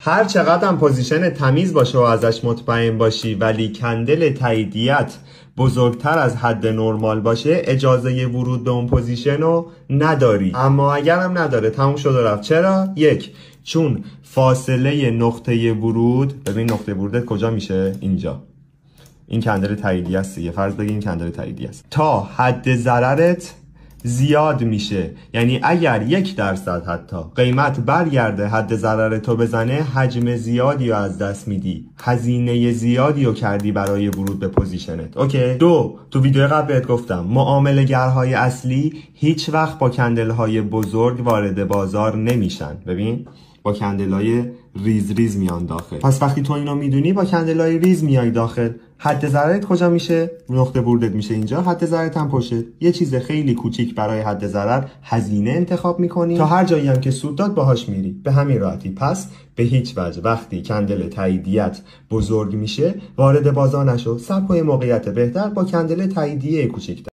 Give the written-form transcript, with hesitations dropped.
هر چقدر هم پوزیشن تمیز باشه و ازش مطمئن باشی ولی کندل تاییدیت بزرگتر از حد نرمال باشه، اجازه ورود به اون پوزیشن رو نداری. اما اگرم نداره تموم شد و رفت. چرا؟ یک، چون فاصله نقطه ورود، ببین نقطه ورودت کجا میشه؟ اینجا. این کندل تاییدیه است دیگه، فرض بگیر این کندل تاییدیه است. تا حد ضررت زیاد میشه، یعنی اگر 1% حتی قیمت برگرده حد ضرر تو بزنه، حجم زیادی رو از دست میدی، هزینه زیادی رو کردی برای ورود به پوزیشنت. اوکی؟ دو، تو ویدیو قبل بهت گفتم معامله‌گرهای اصلی هیچ وقت با کندل های بزرگ وارد بازار نمیشن. ببین با کندلای ریز ریز میان داخل. پس وقتی تو اینو میدونی با کندلای ریز میای داخل، حد ضررت کجا میشه؟ نقطه ورودت میشه اینجا، حد ضررت هم پشت. یه چیز خیلی کوچیک برای حد ضرر هزینه انتخاب میکنی، تا هر جایی هم که سود داد باهاش میری، به همین راحتی. پس به هیچ وجه وقتی کندل تاییدیت بزرگ میشه وارد بازار نشو، صبر کن موقعیت بهتر با کندل تاییدیه کوچیک.